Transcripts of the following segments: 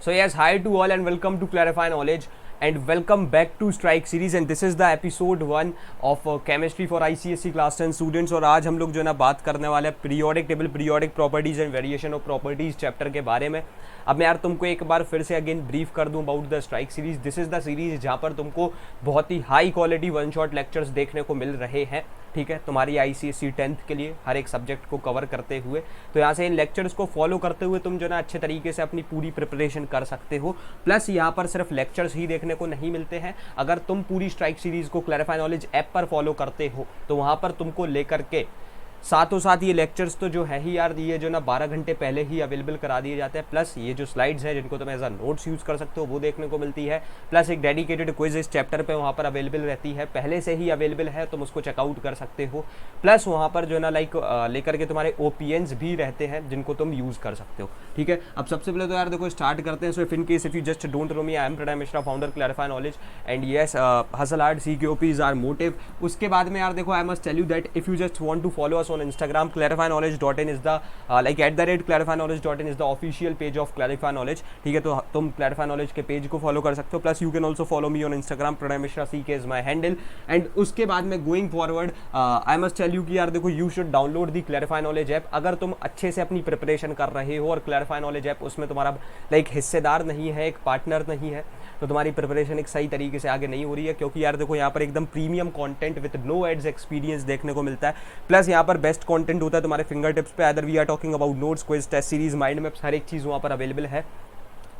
So yes, hi to all and welcome to Clarify Knowledge and welcome back to Strike Series and this is the episode 1 of Chemistry for ICSE Class 10 students। और आज हम लोग जो है ना बात करने वाले हैं periodic table, periodic properties and variation of properties chapter के बारे में। अब मैं यार तुमको एक बार फिर से अगेन ब्रीफ कर दूं about the strike series. This is the series जहाँ पर तुमको बहुत ही high quality one shot lectures देखने को मिल रहे हैं, ठीक है, तुम्हारी ICSE 10th के लिए हर एक सब्जेक्ट को कवर करते हुए। तो यहाँ से इन लेक्चर्स को फॉलो करते हुए तुम जो ना अच्छे तरीके से अपनी पूरी प्रिपरेशन कर सकते हो। प्लस यहाँ पर सिर्फ लेक्चर्स ही देखने को नहीं मिलते हैं, अगर तुम पूरी स्ट्राइक सीरीज को क्लैरिफाई नॉलेज ऐप पर फॉलो करते हो तो वहाँ पर तुमको लेकर के साथों साथ ये लेक्चर्स तो जो है ही यार ये जो ना 12 घंटे पहले ही अवेलेबल करा दिए जाते हैं। प्लस ये जो स्लाइड्स हैं जिनको तुम एज अ नोट्स यूज़ कर सकते हो वो देखने को मिलती है। प्लस एक डेडिकेटेड क्विज इस चैप्टर पे वहाँ पर अवेलेबल रहती है, पहले से ही अवेलेबल है, तुम उसको चेकआउट कर सकते हो। प्लस वहाँ पर जो है ना लाइक लेकर के तुम्हारे ओपिनियंस भी रहते हैं जिनको तुम यूज़ कर सकते हो, ठीक है। अब सबसे पहले तो यार देखो स्टार्ट करते हैं। So in case if you just don't know me, I am Pranay Mishra, founder clarify knowledge and yes hustle hard CQOP is our motive. उसके बाद में यार देखो I must tell you that if you just want to follow us on Instagram, clarifyknowledge.in is the @clarifyknowledge.in is the official page of Clarify Knowledge, ठीक है। तो तुम Clarify Knowledge के पेज को फॉलो कर सकते हो। Plus you can also follow me on Instagram, Pranay Mishra CK is my handle. And उसके बाद में going forward I must tell you कि यार देखो you should download the Clarify Knowledge app. अगर तुम अच्छे से अपनी प्रिपरेशन कर रहे हो और Clarify Knowledge ऐप उसमें तुम्हारा लाइक हिस्सेदार नहीं है, एक पार्टनर नहीं है, तो तुम्हारी प्रिपरेशन एक सही तरीके से आगे नहीं हो रही है। क्योंकि यार देखो यहाँ पर एकदम premium content with no ads experience देखने को मिलता है। प्लस यहाँ पर बेस्ट कंटेंट होता है तुम्हारे फिंगर टिप्स पे। Other we are talking about notes, quiz, test series, mind maps, हर एक चीज़ वहाँ पर अवेलेबल है।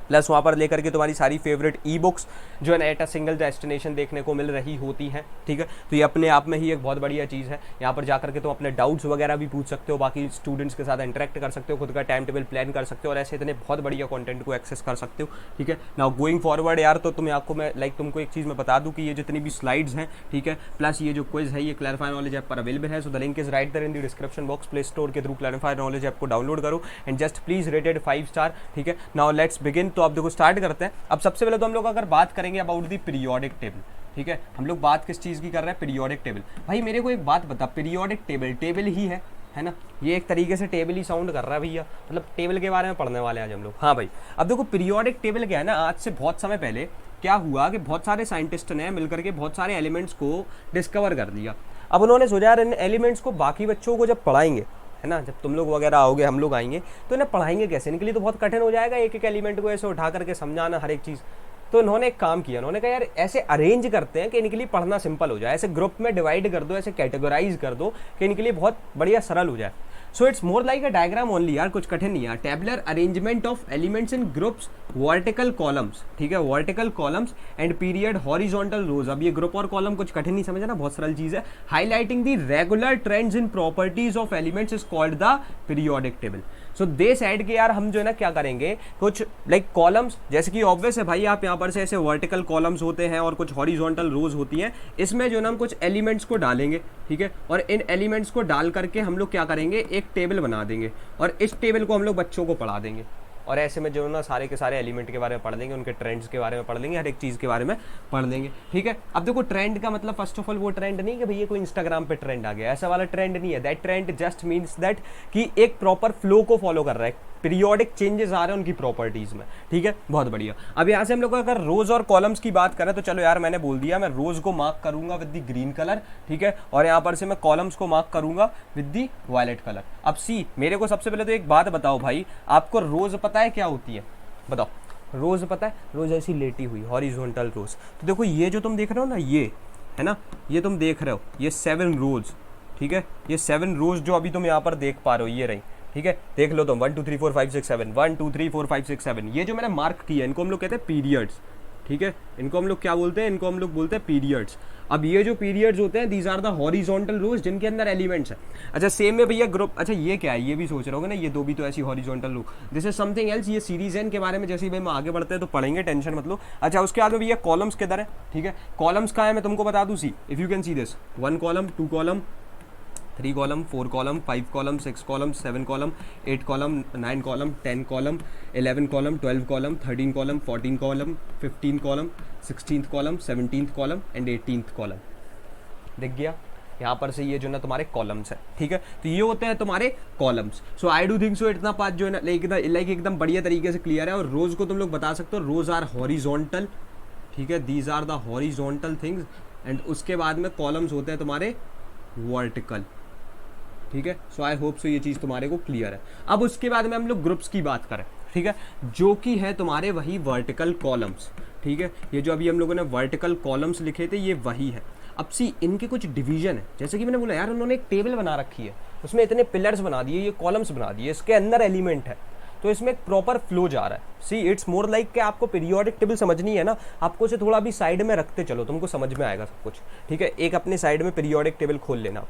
प्लस वहाँ पर लेकर के तुम्हारी सारी फेवरेट ई बुक्स जो है ना एट अ सिंगल डेस्टिनेशन देखने को मिल रही होती हैं, ठीक है। तो ये अपने आप में ही एक बहुत बढ़िया चीज़ है। यहाँ पर जाकर के तुम अपने डाउट्स वगैरह भी पूछ सकते हो, बाकी स्टूडेंट्स के साथ इंटरेक्ट कर सकते हो, खुद का टाइम टेबल प्लान कर सकते हो और ऐसे इतने बहुत बढ़िया कंटेंट को एक्सेस कर सकते हो, ठीक है। नाउ गोइंग फॉरवर्ड यार तो तुम्हें आपको मैं तुमको एक चीज़ मैं बता दूँ कि ये जितनी भी स्लाइड्स हैं, ठीक है, प्लस ये जो क्विज है ये क्लैरिफाई नॉलेज ऐप पर अवेलेबल है। So the link is right there in the description box. Play Store के थ्रू क्लैरिफाई नॉलेज ऐप को डाउनलोड करो and just please rated 5 star, ठीक है। Now let's begin. तो अब देखो स्टार्ट करते हैं। अब सबसे पहले तो हम लोग अगर बात करेंगे अबाउट दी पीरियोडिक टेबल, ठीक है, हम लोग बात किस चीज़ की कर रहे हैं, पीरियोडिक टेबल। भाई मेरे को एक बात बता, पीरियोडिक टेबल टेबल ही है ना, ये एक तरीके से टेबल ही साउंड कर रहा है भैया, मतलब टेबल के बारे में पढ़ने वाले हैं आज हम लोग। हाँ भाई, अब देखो पीरियोडिक टेबल क्या है ना, आज से बहुत समय पहले क्या हुआ कि बहुत सारे साइंटिस्ट ने मिलकर के बहुत सारे एलिमेंट्स को डिस्कवर कर लिया। अब उन्होंने सोचा यार इन एलिमेंट्स को बाकी बच्चों को जब पढ़ाएंगे, है ना, जब तुम लोग वगैरह आओगे, हम लोग आएंगे, तो इन्हें पढ़ाएंगे कैसे, इनके लिए तो बहुत कठिन हो जाएगा एक एक एलिमेंट को ऐसे उठा करके समझाना हर एक चीज़। तो इन्होंने एक काम किया, उन्होंने कहा यार ऐसे अरेंज करते हैं कि इनके लिए पढ़ना सिंपल हो जाए, ऐसे ग्रुप में डिवाइड कर दो, ऐसे कैटेगराइज कर दो कि इनके लिए बहुत बढ़िया सरल हो जाए। So it's more like a diagram only यार, कुछ कठिन नहीं है। Tabular arrangement of elements in groups, vertical columns, ठीक है, vertical columns and period horizontal rows. अब ये ग्रुप और कॉलम कुछ कठिन नहीं समझना, बहुत सरल चीज है। Highlighting the regular trends in properties of elements is called the periodic table. So they side के यार हम जो है ना क्या करेंगे, कुछ लाइक कॉलम्स, जैसे कि ऑब्वियस है भाई, आप यहाँ पर से ऐसे वर्टिकल कॉलम्स होते हैं और कुछ हॉरिजॉन्टल रोज होती हैं, इसमें जो है ना हम कुछ एलिमेंट्स को डालेंगे, ठीक है, और इन एलिमेंट्स को डाल करके हम लोग क्या करेंगे, एक टेबल बना देंगे और इस टेबल को हम लोग बच्चों को पढ़ा देंगे। और ऐसे में जो ना सारे के सारे एलिमेंट के बारे में पढ़ लेंगे, उनके ट्रेंड्स के बारे में पढ़ लेंगे, हर एक चीज़ के बारे में पढ़ लेंगे, ठीक है। अब देखो ट्रेंड का मतलब फर्स्ट ऑफ ऑल वो ट्रेंड नहीं कि भैया कोई इंस्टाग्राम पे ट्रेंड आ गया, ऐसा वाला ट्रेंड नहीं है। That trend just means that कि एक प्रॉपर फ्लो को फॉलो कर रहा है, पीरियोडिक चेंजेस आ रहे हैं उनकी प्रॉपर्टीज में, ठीक है, बहुत बढ़िया। अब यहाँ से हम लोग अगर रोज और कॉलम्स की बात करें तो चलो यार मैंने बोल दिया, मैं रोज को मार्क करूंगा विद द ग्रीन कलर, ठीक है, और यहाँ पर से मैं कॉलम्स को मार्क करूंगा विद द वायलेट कलर। अब सी मेरे को सबसे पहले तो एक बात बताओ भाई, आपको रोज पता है क्या होती है, बताओ। रोज पता है, रोज ऐसी लेटी हुई हॉरिजॉन्टल रोज। तो देखो ये जो तुम देख रहे हो ना, ये है ना, ये तुम देख रहे हो, ये 7 रोज, ठीक है, ये 7 रोज जो अभी तुम यहाँ पर देख पा रहे हो, ये रही, ठीक है, देख लो तुम 1 2 3 4 5 6 7 1 2 3 4 5 6 7, ये जो मैंने मार्क किया इनको हम लोग कहते हैं पीरियड्स, ठीक है, इनको हम लोग क्या बोलते हैं, इनको हम लोग बोलते हैं पीरियड्स। अब ये जो पीरियड्स होते हैं दीज आर द हॉरिजॉन्टल रोज जिनके अंदर एलिमेंट्स है। अच्छा सेम में भैया ग्रुप, अच्छा ये क्या है, ये भी सोच रहे होगे ना, ये दो भी तो ऐसी horizontal row, this is something else. ये सीरीज है, इनके बारे में जैसे ही भाई हम आगे बढ़ते हैं तो पढ़ेंगे, टेंशन मत लो। अच्छा उसके बाद में भैया कॉलम्स किधर है, ठीक है, कॉलम्स कहाँ है मैं तुमको बता दूँ। See if you can see this, 1 column 2 column 3 column 4 column 5 column 6 column 7 column 8 column 9 column 10 column 11 column 12 column 13 column 14 column 15 column 16th column 17th column and 18th column. दिख गया। यहाँ पर से ये जो ना तुम्हारे कॉलम्स है, ठीक है। तो ये होते हैं तुम्हारे columns. So I do think so इतना पार्ट जो है ना लाइक एकदम बढ़िया तरीके से क्लियर है। और रोज को तुम लोग बता सकते हो रोज आर हॉरिजॉन्टल, ठीक है, these are the horizontal things. And उसके बाद में कॉलम्स होते हैं तुम्हारे वर्टिकल, ठीक है। सो आई होप सो ये चीज़ तुम्हारे को क्लियर है। अब उसके बाद में हम लोग ग्रुप्स की बात करें, ठीक है, जो कि है तुम्हारे वही वर्टिकल कॉलम्स, ठीक है। ये जो अभी हम लोगों ने वर्टिकल कॉलम्स लिखे थे ये वही है। अब सी इनके कुछ डिवीजन है, जैसे कि मैंने बोला यार उन्होंने एक टेबल बना रखी है, उसमें इतने पिलर्स बना दिए, ये कॉलम्स बना दिए, इसके अंदर एलिमेंट है, तो इसमें एक प्रॉपर फ्लो जा रहा है। सी इट्स मोर लाइक कि आपको पीरियोडिक टेबल समझनी है ना, आपको उसे थोड़ा भी साइड में रखते चलो, तुमको समझ में आएगा सब कुछ, ठीक है। एक अपने साइड में पीरियोडिक टेबल खोल लेना।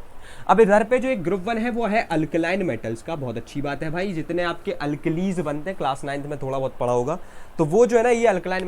अब इधर पे जो एक ग्रुप 1 है वो है अल्कलाइन मेटल्स का। बहुत अच्छी बात है भाई, जितने आपके अल्कलीज बनते हैं क्लास 9th में थोड़ा बहुत पढ़ा होगा, तो वो जो है ना ये अल्कलाइन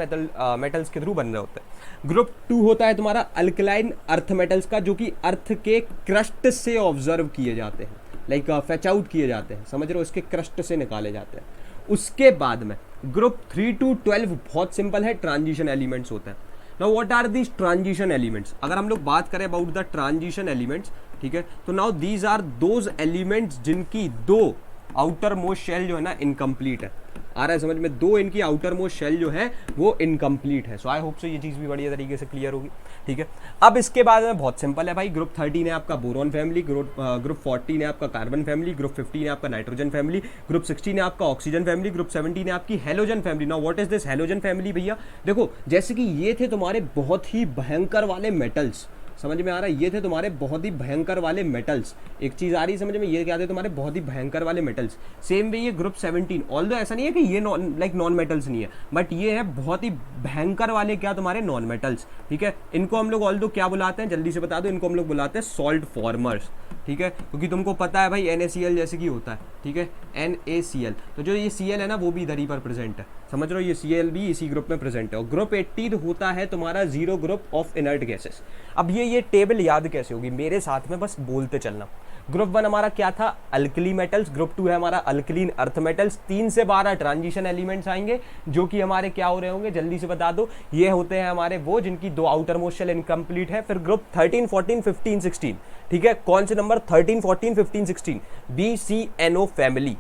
मेटल्स के थ्रू बन रहे होते हैं। ग्रुप 2 होता है तुम्हारा अल्कलाइन अर्थ मेटल्स का, जो कि अर्थ के क्रस्ट से ऑब्जर्व किए जाते हैं, लाइक फेच आउट किए जाते हैं, समझ रहे हो, इसके क्रस्ट से निकाले जाते हैं। उसके बाद में ग्रुप 3 to 12 बहुत सिंपल है, ट्रांजिशन एलिमेंट्स होते हैं। Now what are these transition elements? अगर हम लोग बात करें अबाउट द ट्रांजिशन एलिमेंट्स, ठीक है, तो now these are those elements जिनकी दो आउटर मोस्ट शेल जो है ना इनकम्प्लीट है। आ रहा है समझ में? दो इनकी आउटर मोस्ट शेल जो है वो इनकम्प्लीट है। सो आई होप सो ये चीज़ भी बढ़िया तरीके से क्लियर होगी, ठीक है। अब इसके बाद में बहुत सिंपल है भाई, ग्रुप 13 है आपका बोरॉन फैमिली, ग्रुप 14 है आपका कार्बन फैमिली, ग्रुप 15 है आपका नाइट्रोजन फैमिली, ग्रुप 16 है आपका ऑक्सीजन फैमिली, ग्रुप 17 है आपकी halogen family. Now what is this halogen family भैया? देखो जैसे कि ये थे तुम्हारे बहुत ही भयंकर वाले मेटल्स, समझ में आ रहा है, ये थे तुम्हारे बहुत ही भयंकर वाले मेटल्स। एक चीज़ आ रही है समझ में, ये क्या थे तुम्हारे बहुत ही भयंकर वाले मेटल्स। सेम वे ये ग्रुप 17, ऑल्दो ऐसा नहीं है कि ये नॉन मेटल्स नहीं है, बट ये है बहुत ही भयंकर वाले क्या तुम्हारे नॉन मेटल्स, ठीक है। इनको हम लोग ऑल्दो क्या बुलाते हैं, जल्दी से बता दो, इनको हम लोग बुलाते हैं सॉल्ट फॉर्मर्स, ठीक है, क्योंकि तुमको पता है भाई NaCl जैसे कि होता है, ठीक है, NaCl, तो जो ये Cl है ना वो भी इधर ही पर प्रेजेंट है, समझ रहे हो, ये Cl भी इसी ग्रुप में प्रेजेंट है। और ग्रुप 18 होता है तुम्हारा zero group of inert gases. अब ये टेबल याद कैसे होगी, मेरे साथ में बस बोलते चलना। ग्रुप 1 हमारा क्या था, अल्कली मेटल्स, ग्रुप 2 है हमारा अल्कलीन अर्थ मेटल्स, 3 से 12 ट्रांजिशन एलिमेंट्स आएंगे जो कि हमारे क्या हो रहे होंगे, जल्दी से बता दो, ये होते हैं हमारे वो जिनकी दो आउटर मोस्ट शेल इनकम्प्लीट है। फिर ग्रुप 13, 14, 15, 16, ठीक है, कौन से number 13, 14, 15, 16, BCNO family,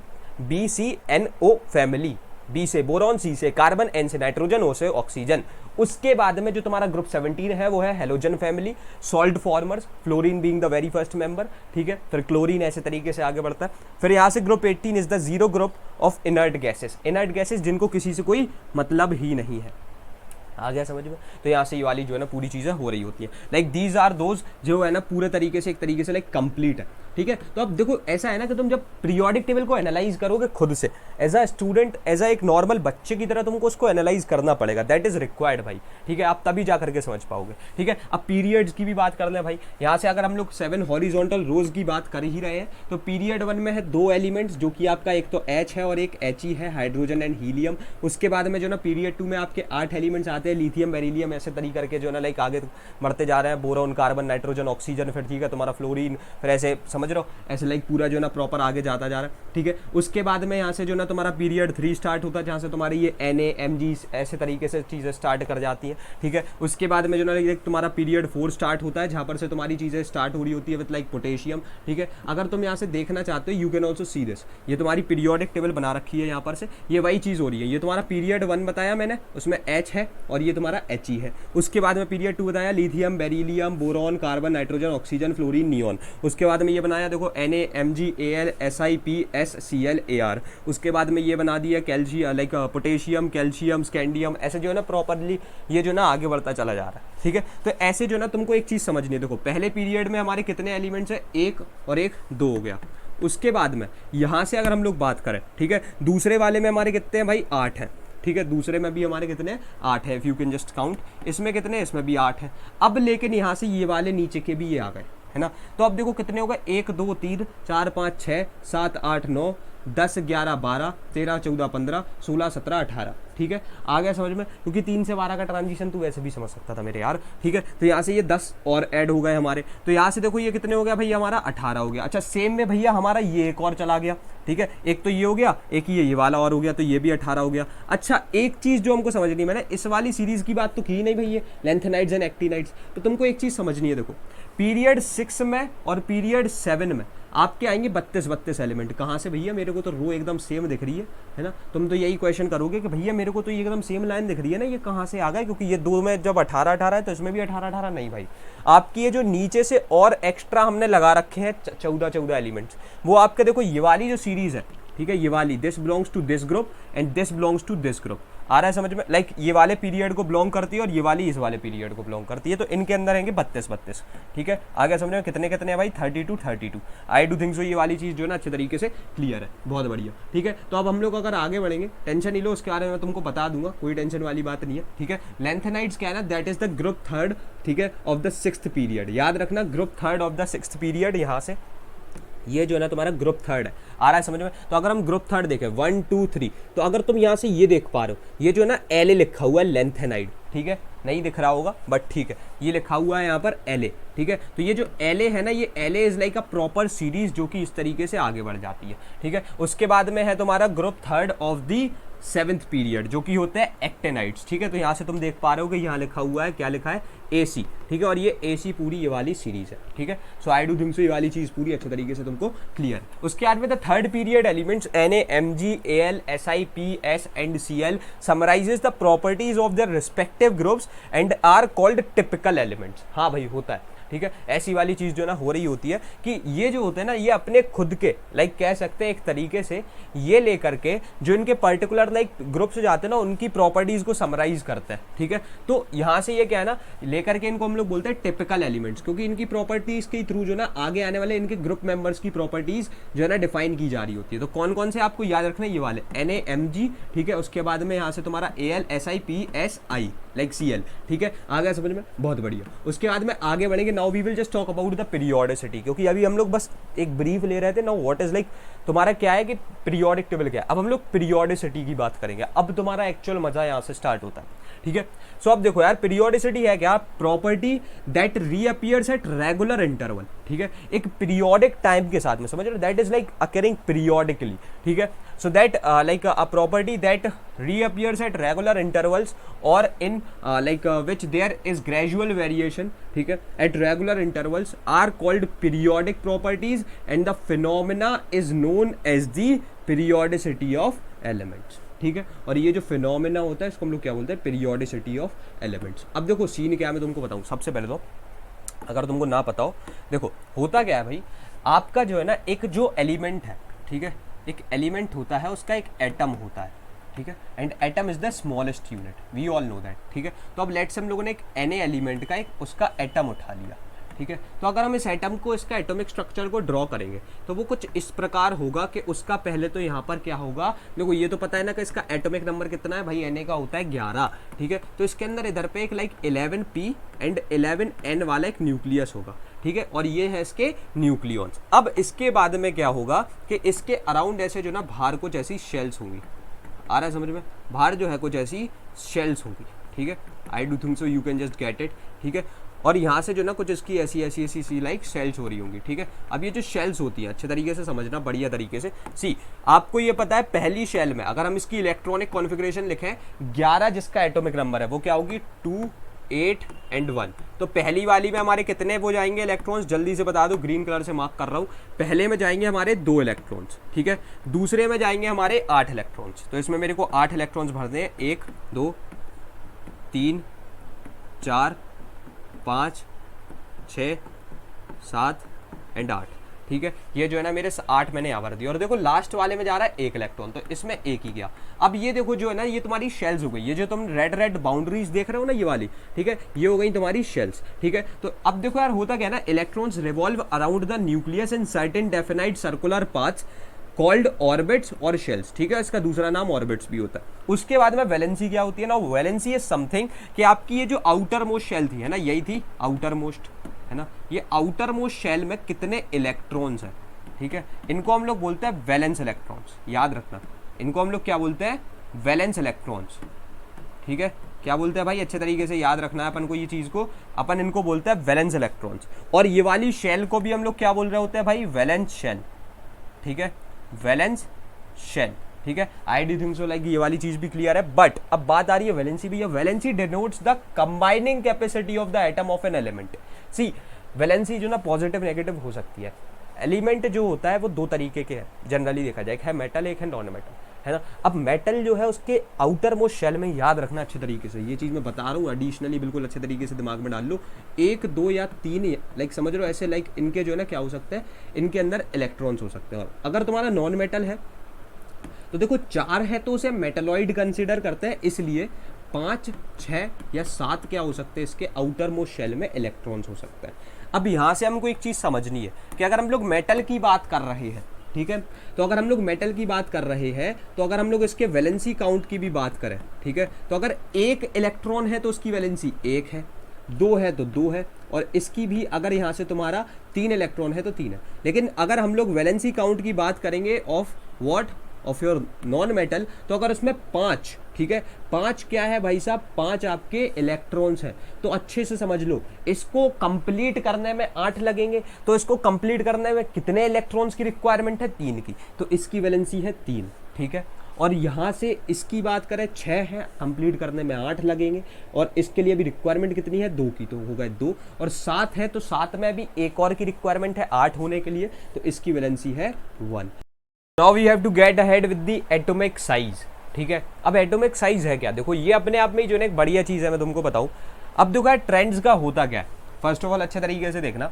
BCNO family, B से बोरॉन, सी से कार्बन, एन से नाइट्रोजन, ओ से ऑक्सीजन। उसके बाद में जो तुम्हारा ग्रुप 17 है वो है halogen family, salt formers, fluorine being the very first member, ठीक है, फिर क्लोरीन ऐसे तरीके से आगे बढ़ता है। फिर यहाँ से group 18 is the zero group of inert gases, inert gases जिनको किसी से कोई मतलब ही नहीं है। आ गया समझ में? तो यहाँ से ये वाली जो है ना पूरी चीज़ें हो रही होती है, लाइक दीज आर दोज जो है ना पूरे तरीके से एक तरीके से लाइक कंप्लीट है, ठीक है। तो अब देखो ऐसा है ना कि तुम जब पीरियोडिक टेबल को एनालाइज करोगे खुद से as a student, as a एक नॉर्मल बच्चे की तरह तुमको उसको एनालाइज करना पड़ेगा, दैट इज रिक्वायर्ड भाई, ठीक है, आप तभी जा करके समझ पाओगे, ठीक है। अब पीरियड्स की भी बात कर लें भाई, यहाँ से अगर हम लोग 7 हॉरिजॉन्टल रोज की बात कर ही रहे हैं, तो पीरियड 1 में है 2 एलिमेंट्स जो कि आपका एक तो H है और एक He है, हाइड्रोजन एंड हीलियम। उसके बाद में जो ना पीरियड 2 में आपके 8 एलिमेंट्स आते हैं, लिथियम, बेरिलियम, ऐसे तरीके करके जो ना लाइक आगे बढ़ते जा रहे हैं, बोरोन, कार्बन, नाइट्रोजन, ऑक्सीजन, फिर ठीक है तुम्हारा फ्लोरीन, फिर ऐसे समझ रहे हो, ऐसे लाइक पूरा जो ना प्रॉपर आगे जाता जा रहा है, ठीक है। उसके बाद में यहाँ से जो ना तुम्हारा पीरियड 3 स्टार्ट होता है, जहाँ से तुम्हारी ये Na, Mg ऐसे तरीके से चीज़ें स्टार्ट कर जाती हैं, ठीक है। उसके बाद में जो ना तुम्हारा पीरियड 4 स्टार्ट होता है, जहाँ पर से तुम्हारी चीज़ें स्टार्ट हो रही होती है विद लाइक पोटेशियम, ठीक है। अगर तुम यहाँ से देखना चाहते हो, you can also see this, ये तुम्हारी पीरियोडिक टेबल बना रखी है यहाँ पर से, ये वही चीज़ हो रही है। ये तुम्हारा पीरियड 1 बताया मैंने, उसमें H है और ये तुम्हारा He है। उसके बाद में पीरियड 2 बताया, lithium, beryllium, boron, carbon, nitrogen, oxygen, fluorine, neon. उसके बाद में ये बनाया देखो Na, Mg, Al, SiP, SCl, Ar। उसके बाद में ये बना दिया calcium, like potassium, calcium, scandium, ऐसे जो है ना प्रॉपरली ये जो ना आगे बढ़ता चला जा रहा है, ठीक है। तो ऐसे जो ना तुमको एक चीज़ समझनी है, देखो पहले पीरियड में हमारे कितने एलिमेंट्स है, 1 और 1 2 हो गया। उसके बाद में यहाँ से अगर हम लोग बात करें, ठीक है, दूसरे वाले में हमारे कितने हैं भाई, 8 हैं, ठीक है। दूसरे में भी हमारे कितने 8 है, if you can just count, इसमें कितने, इसमें भी 8 है। अब लेकिन यहाँ से ये वाले नीचे के भी ये आ गए, है ना। तो अब देखो कितने हो गए, 1 2 3 4 5 6 7 8 9 10 11 12 13 14 15 16 17 18, ठीक है, आ गया समझ में, क्योंकि 3 से 12 का ट्रांजिशन तू वैसे भी समझ सकता था मेरे यार, ठीक है। तो यहाँ से ये 10 और ऐड हो गए हमारे, तो यहाँ से देखो ये कितने हो गया भैया हमारा 18 हो गया। अच्छा सेम में भैया हमारा ये एक और चला गया, ठीक है, एक तो ये हो गया, एक ये वाला और हो गया, तो ये भी 18 हो गया। अच्छा एक चीज जो हमको समझनी है, मैंने इस वाली सीरीज की बात तो की नहीं भैया, लेंथेनाइड्स एंड एक्टिनाइड्स, तो तुमको एक चीज समझनी है, देखो पीरियड 6 में और पीरियड 7 में आपके आएंगे 32 एलिमेंट। कहाँ से भैया, मेरे को तो रो एकदम सेम दिख रही है ना, तुम तो यही क्वेश्चन करोगे कि भैया मेरे को तो ये एकदम सेम लाइन दिख रही है ना, ये कहाँ से आ गए, क्योंकि ये दो में जब 18 है तो इसमें भी 18 नहीं भाई, आपकी ये जो नीचे से और एक्स्ट्रा हमने लगा रखे हैं 14 एलिमेंट्स, वो आपके देखो ये वाली जो सीरीज है, ठीक है, ये वाली this belongs to this group and this belongs to this group, आ रहा है समझ में, लाइक ये वाले पीरियड को बिलोंग करती है और ये वाली इस वाले पीरियड को बिलोंग करती है, तो इनके अंदर रहेंगे 32, ठीक है, आ गया समझ में, कितने कितने हैं भाई 32। आई डू थिंक सो ये वाली चीज़ जो है ना अच्छे तरीके से क्लियर है, बहुत बढ़िया, ठीक है। तो अब हम लोग अगर आगे बढ़ेंगे, टेंशन नहीं लो, उसके बारे में मैं तुमको बता दूंगा, कोई टेंशन वाली बात नहीं है, ठीक है। लेंथेनाइड्स क्या है ना, that is the group third, ठीक है, ऑफ द 6th पीरियड, याद रखना group third of the 6th period, यहाँ से ये जो है ना तुम्हारा ग्रुप थर्ड है, आ रहा है समझ में। तो अगर हम ग्रुप थर्ड देखें 1 2 3, तो अगर तुम यहाँ से ये देख पा रहे हो, ये जो है ना एल लिखा हुआ है लेंथेनाइड, ठीक है, नहीं दिख रहा होगा बट ठीक है, ये लिखा हुआ है यहाँ पर एल, ठीक है। तो ये जो एल है ना, ये L is like a proper series जो कि इस तरीके से आगे बढ़ जाती है, ठीक है। उसके बाद में है तुम्हारा group third of the 7th period जो कि होते हैं एक्टेनाइड्स, ठीक है। तो यहाँ से तुम देख पा रहे हो कि यहाँ लिखा हुआ है, क्या लिखा है, AC, ठीक है, और ये AC पूरी ये वाली सीरीज है, ठीक है। सो आई डू थिंक सो ये वाली चीज पूरी अच्छे तरीके से तुमको क्लियर है। उसके बाद में the third period elements Na Mg Al Si P S and Cl summarises the properties of their respective groups and are called typical elements. हाँ भाई होता है, ठीक है, ऐसी वाली चीज़ जो ना हो रही होती है कि ये जो होते हैं ना, ये अपने खुद के लाइक कह सकते हैं एक तरीके से ये लेकर के जो इनके पर्टिकुलर लाइक ग्रुप से जाते हैं ना, उनकी प्रॉपर्टीज़ को समराइज करते हैं, ठीक है। तो यहाँ से ये क्या है ना, लेकर के इनको हम लोग बोलते हैं टिपिकल एलिमेंट्स, क्योंकि इनकी प्रॉपर्टीज़ के थ्रू जो ना आगे आने वाले इनके ग्रुप मेंबर्स की प्रॉपर्टीज़ जो है ना डिफाइन की जा रही होती है। तो कौन कौन से आपको याद रखना है, ये वाले Na Mg, ठीक है, उसके बाद में यहाँ से तुम्हारा Al Si P S I like Cl, ठीक है, आ गया समझ में, बहुत बढ़िया। उसके बाद में आगे बढ़ेंगे, now we will just talk about the periodicity, क्योंकि अभी हम लोग बस एक ब्रीफ ले रहे थे। नाउ व्हाट इज लाइक तुम्हारा क्या है कि पीरियोडिक टेबल क्या है, अब हम लोग पीरियोडिसिटी की बात करेंगे, अब तुम्हारा एक्चुअल मजा यहाँ से स्टार्ट होता है, ठीक है। सो अब देखो यार, पीरियोडिसिटी है क्या, property that reappears at regular interval, ठीक है, एक पीरियोडिक टाइम के साथ में, समझ रहे हो, that is like occurring periodically, ठीक है। So that like a property that reappears at regular intervals or in which there is gradual variation, ठीक है, at regular intervals are called periodic properties and the phenomena is known as the periodicity of elements, ठीक है। और ये जो phenomena होता है इसको हम लोग क्या बोलते हैं, पीरियोडिसिटी ऑफ एलिमेंट्स। अब देखो सीन क्या है, मैं तुमको बताऊँ, सबसे पहले तो अगर तुमको ना पता हो, देखो होता क्या है भाई, आपका जो है ना एक जो एलिमेंट है, ठीक है, एक एलिमेंट होता है, उसका एक एटम होता है, ठीक है, and atom is the smallest unit, we all know that, ठीक है। तो अब लेट्स हम लोगों ने एक Na एलिमेंट का एक उसका एटम उठा लिया, ठीक है। तो अगर हम इस एटम को, इसका एटॉमिक स्ट्रक्चर को ड्रॉ करेंगे तो वो कुछ इस प्रकार होगा कि उसका पहले तो यहाँ पर क्या होगा, देखो ये तो पता है ना कि इसका एटॉमिक नंबर कितना है भाई, Na का होता है 11, ठीक है। तो इसके अंदर इधर पे एक लाइक 11p एंड 11n वाला एक न्यूक्लियस होगा, ठीक है, और ये है इसके न्यूक्लियॉन्स। अब इसके बाद में क्या होगा कि इसके अराउंड ऐसे जो ना बाहर कुछ ऐसी शेल्स होंगी, आ रहा है समझ में, बाहर जो है कुछ ऐसी शेल्स होंगी, ठीक है, I do think so you can just get it, ठीक है। और यहाँ से जो ना कुछ इसकी ऐसी लाइक शेल्स हो रही होंगी, ठीक है। अब ये जो शेल्स होती है अच्छे तरीके से समझना, बढ़िया तरीके से, सी आपको ये पता है पहली शेल में अगर हम इसकी इलेक्ट्रॉनिक कॉन्फ़िगरेशन लिखें 11 जिसका एटॉमिक नंबर है वो क्या होगी 2 8 एंड 1, तो पहली वाली में हमारे कितने हो जाएंगे इलेक्ट्रॉन्स, जल्दी से बता दो, ग्रीन कलर से मार्क कर रहा हूँ। पहले में जाएंगे हमारे 2 इलेक्ट्रॉन्स, ठीक है, दूसरे में जाएंगे हमारे 8 इलेक्ट्रॉन्स, तो इसमें मेरे को 8 इलेक्ट्रॉन्स भरने हैं, 1 2 3 4 5 6 7 एंड 8, ठीक है। ये जो है ना मेरे 8 मैंने यहाँ भर दिया, और देखो लास्ट वाले में जा रहा है 1 इलेक्ट्रॉन, तो इसमें 1 ही गया। अब ये देखो जो है ना ये तुम्हारी शेल्स हो गई, ये जो तुम रेड बाउंड्रीज देख रहे हो ना ये वाली, ठीक है, ये हो गई तुम्हारी शेल्स, ठीक है। तो अब देखो यार होता क्या है ना, electrons revolve around the nucleus in certain definite circular paths called orbits और शेल्स, ठीक है, इसका दूसरा नाम ऑर्बिट्स भी होता है। उसके बाद में वैलेंसी क्या होती है ना, वैलेंसी इज समथिंग कि आपकी ये जो आउटर मोस्ट शेल थी है ना, यही थी आउटर मोस्ट, है ना, ये आउटर मोस्ट शेल में कितने इलेक्ट्रॉन्स हैं, ठीक है, इनको हम लोग बोलते हैं वैलेंस इलेक्ट्रॉन्स, याद रखना, इनको हम लोग क्या बोलते हैं, वैलेंस इलेक्ट्रॉन्स, ठीक है, क्या बोलते हैं भाई, अच्छे तरीके से याद रखना है अपन को ये चीज को, अपन इनको बोलते हैं वैलेंस इलेक्ट्रॉन्स। और ये वाली शेल को भी हम लोग क्या बोल रहे होते हैं भाई, वैलेंस शेल, ठीक है, वैलेंस शेल, ठीक है। I do think so like ये वाली चीज भी क्लियर है। बट अब बात आ रही है वैलेंसी भी, valency denotes the combining capacity of the atom of an element. See valency जो ना पॉजिटिव नेगेटिव हो सकती है। एलिमेंट जो होता है वो दो तरीके के हैं जनरली देखा जाए, एक है मेटल एक है नॉन मेटल, है ना। अब मेटल जो है उसके आउटर मोस्ट शेल में, याद रखना अच्छे तरीके से, ये चीज़ मैं बता रहा हूँ एडिशनली, बिल्कुल अच्छे तरीके से दिमाग में डाल लो, एक दो या तीन लाइक समझ लो ऐसे, लाइक इनके जो है ना क्या हो सकते हैं, इनके अंदर इलेक्ट्रॉन्स हो सकते हैं। और अगर तुम्हारा नॉन मेटल है तो देखो 4 है तो उसे मेटलॉइड कंसिडर करते हैं, इसलिए 5, 6 या 7 क्या हो सकते हैं, इसके आउटर मोस्ट शेल में इलेक्ट्रॉन्स हो सकते हैं। अब यहाँ से हमको एक चीज़ समझनी है कि अगर हम लोग मेटल की बात कर रहे हैं, ठीक है, तो अगर हम लोग मेटल की बात कर रहे हैं तो अगर हम लोग इसके वैलेंसी काउंट की भी बात करें, ठीक है, तो अगर 1 इलेक्ट्रॉन है तो उसकी वैलेंसी 1 है, 2 है तो 2 है, और इसकी भी अगर यहाँ से तुम्हारा 3 इलेक्ट्रॉन है तो 3 है। लेकिन अगर हम लोग वैलेंसी काउंट की बात करेंगे of what, of your non metal, तो अगर उसमें 5, ठीक है, 5 क्या है भाई साहब, 5 आपके इलेक्ट्रॉन्स हैं। तो अच्छे से समझ लो, इसको कंप्लीट करने में 8 लगेंगे, तो इसको कंप्लीट करने में कितने इलेक्ट्रॉन्स की रिक्वायरमेंट है, 3 की, तो इसकी वैलेंसी है 3, ठीक है। और यहाँ से इसकी बात करें 6 है, कंप्लीट करने में 8 लगेंगे, और इसके लिए भी रिक्वायरमेंट कितनी है, 2 की, तो हो गए 2, और 7 है तो 7 में भी एक और की रिक्वायरमेंट है 8 होने के लिए, तो इसकी वैलेंसी है 1। Now we have to get ahead with the atomic size, ठीक है। अब एटॉमिक साइज है क्या, देखो ये अपने आप में ही जो है एक बढ़िया चीज़ है, मैं तुमको बताऊँ। अब देखो यार ट्रेंड्स का होता क्या है, फर्स्ट ऑफ ऑल अच्छे तरीके से देखना,